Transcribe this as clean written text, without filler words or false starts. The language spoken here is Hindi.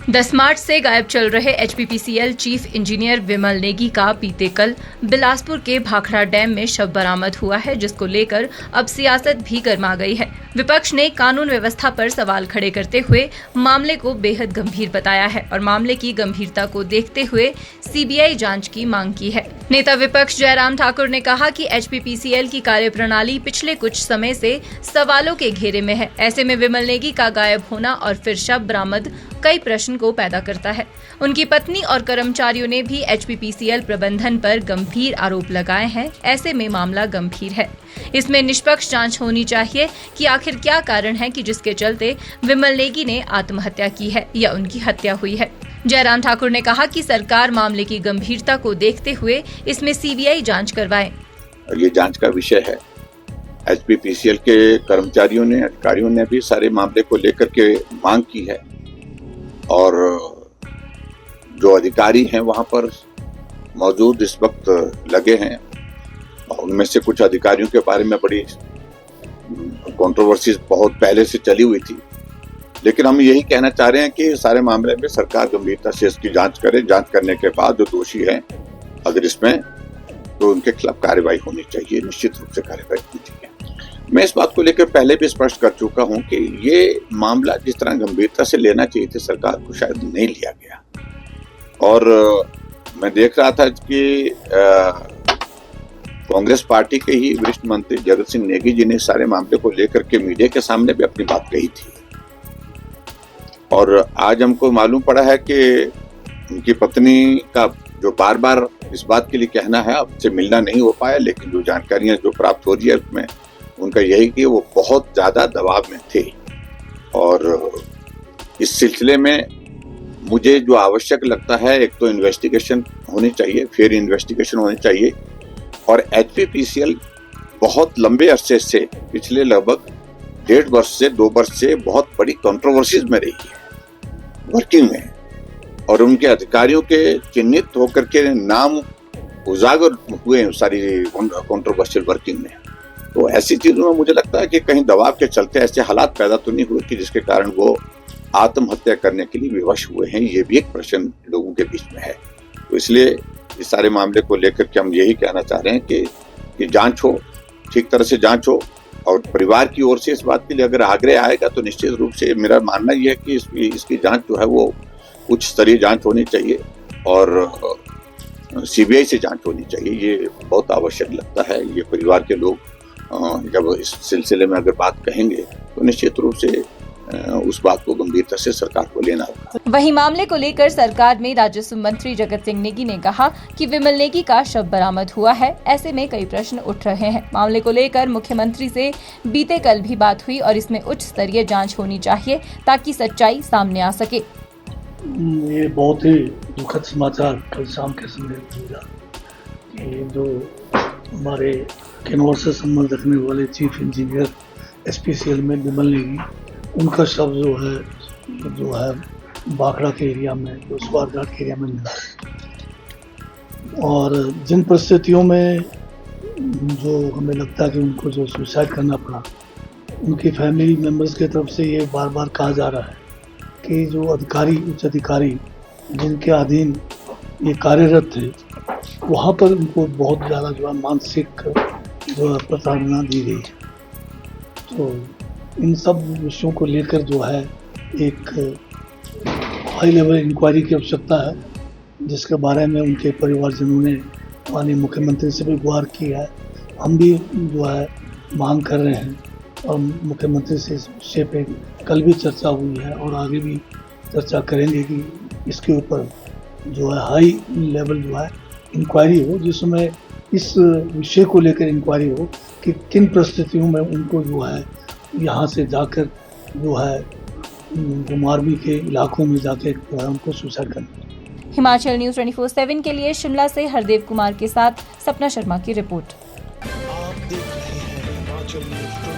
10 मार्च से गायब चल रहे एचपीपीसीएल चीफ इंजीनियर विमल नेगी का बीते कल बिलासपुर के भाखड़ा डैम में शव बरामद हुआ है, जिसको लेकर अब सियासत भी गर्मा गई है। विपक्ष ने कानून व्यवस्था पर सवाल खड़े करते हुए मामले को बेहद गंभीर बताया है और मामले की गंभीरता को देखते हुए सीबीआई जांच की मांग की है। नेता विपक्ष जयराम ठाकुर ने कहा कि एचपीपीसीएल की कार्यप्रणाली पिछले कुछ समय से सवालों के घेरे में है। ऐसे में विमल नेगी का गायब होना और फिर शव बरामद कई प्रश्न को पैदा करता है। उनकी पत्नी और कर्मचारियों ने भी एचपीपीसीएल प्रबंधन पर गंभीर आरोप लगाए हैं। ऐसे में मामला गंभीर है। इसमें निष्पक्ष जांच होनी चाहिए कि आखिर क्या कारण है कि जिसके चलते विमल नेगी ने आत्महत्या की है या उनकी हत्या हुई है। जयराम ठाकुर ने कहा कि सरकार मामले की गंभीरता को देखते हुए इसमें सीबीआई जांच करवाए। ये जांच का विषय है। एचपीपीसीएल के कर्मचारियों ने, अधिकारियों ने भी सारे मामले को लेकर के मांग की है और जो अधिकारी हैं वहां पर मौजूद इस वक्त लगे हैं। उनमें से कुछ अधिकारियों के बारे में बड़ी कंट्रोवर्सीज बहुत पहले से चली हुई थी, लेकिन हम यही कहना चाह रहे हैं कि सारे मामले में सरकार गंभीरता से इसकी जांच करे। जांच करने के बाद जो दोषी हैं अगर इसमें, तो उनके खिलाफ कार्रवाई होनी चाहिए, निश्चित रूप से कार्रवाई होनी चाहिए। मैं इस बात को लेकर पहले भी स्पष्ट कर चुका हूं कि ये मामला जिस तरह गंभीरता से लेना चाहिए था सरकार को शायद नहीं लिया गया। और मैं देख रहा था कि कांग्रेस पार्टी के ही वरिष्ठ मंत्री जगत सिंह नेगी जी ने सारे मामले को लेकर के मीडिया के सामने भी अपनी बात कही थी। और आज हमको मालूम पड़ा है कि उनकी पत्नी का जो बार बार इस बात के लिए कहना है, आपसे मिलना नहीं हो पाया, लेकिन जो जानकारियां जो प्राप्त हो रही है उसमें उनका यही कि वो बहुत ज्यादा दबाव में थे। और इस सिलसिले में मुझे जो आवश्यक लगता है, एक तो इन्वेस्टिगेशन होनी चाहिए, फिर इन्वेस्टिगेशन होनी चाहिए। और एचपीपीसीएल बहुत लंबे अरसे से, पिछले लगभग 1.5 वर्ष से 2 वर्ष से बहुत बड़ी कंट्रोवर्सीज में रही है वर्किंग में, और उनके अधिकारियों के चिन्हित होकर के नाम उजागर हुए सारी कंट्रोवर्शियल वर्किंग में। तो ऐसी चीजों में मुझे लगता है कि कहीं दबाव के चलते ऐसे हालात पैदा तो नहीं हुए कि जिसके कारण वो आत्महत्या करने के लिए विवश हुए हैं। ये भी एक प्रश्न लोगों के बीच में है। तो इसलिए इस सारे मामले को लेकर के हम यही कहना चाह रहे हैं कि जांच हो, ठीक तरह से जांच हो। और परिवार की ओर से इस बात के लिए अगर आग्रह आएगा तो निश्चित रूप से मेरा मानना यह है कि इसकी जांच जो है वो उच्च स्तरीय जांच होनी चाहिए और सीबीआई से जांच होनी चाहिए। ये बहुत आवश्यक लगता है। ये परिवार के लोग जब इस सिलसिले में अगर बात कहेंगे तो निश्चित रूप से उस बात को गंभीरता से सरकार को लेना होगा। वहीं मामले को लेकर सरकार में राजस्व मंत्री जगत सिंह नेगी ने कहा कि विमल नेगी का शव बरामद हुआ है। ऐसे में कई प्रश्न उठ रहे हैं। मामले को लेकर मुख्यमंत्री से बीते कल भी बात हुई और इसमें उच्च स्तरीय जांच होनी चाहिए ताकि सच्चाई सामने आ सके। ये बहुत ही दुखद समाचार कल शाम के समय मिला कि जो हमारे किन्नौर से संबंध रखने वाले चीफ इंजीनियर एचपीसीएल में विमल नेगी, उनका शव जो है भाखड़ा के एरिया में, जो स्वारघाट के एरिया में मिला। और जिन परिस्थितियों में जो हमें लगता है कि उनको जो सुसाइड करना पड़ा, उनकी फैमिली मेंबर्स की तरफ से ये बार बार कहा जा रहा है कि जो अधिकारी, उच्च अधिकारी जिनके अधीन ये कार्यरत थे, वहाँ पर उनको बहुत ज़्यादा जो है मानसिक जो है प्रताड़ना दी गई। तो इन सब विषयों को लेकर जो है एक हाई लेवल इंक्वायरी की आवश्यकता है, जिसके बारे में उनके परिवारजनों ने माननीय मुख्यमंत्री से भी गुहार की है। हम भी जो है मांग कर रहे हैं और मुख्यमंत्री से इस विषय पे कल भी चर्चा हुई है और आगे भी चर्चा करेंगे कि इसके ऊपर जो है हाई लेवल जो है इंक्वायरी हो, जिसमें इस विषय को लेकर इंक्वायरी हो कि किन परिस्थितियों में उनको जो है यहाँ से जाकर जो है गुमारवी के इलाकों में जाकर जो है उनको सुसाइड करना। हिमाचल न्यूज़ 24/7 के लिए शिमला से हरदेव कुमार के साथ सपना शर्मा की रिपोर्ट। आप देख रहे हैं हिमाचल न्यूज़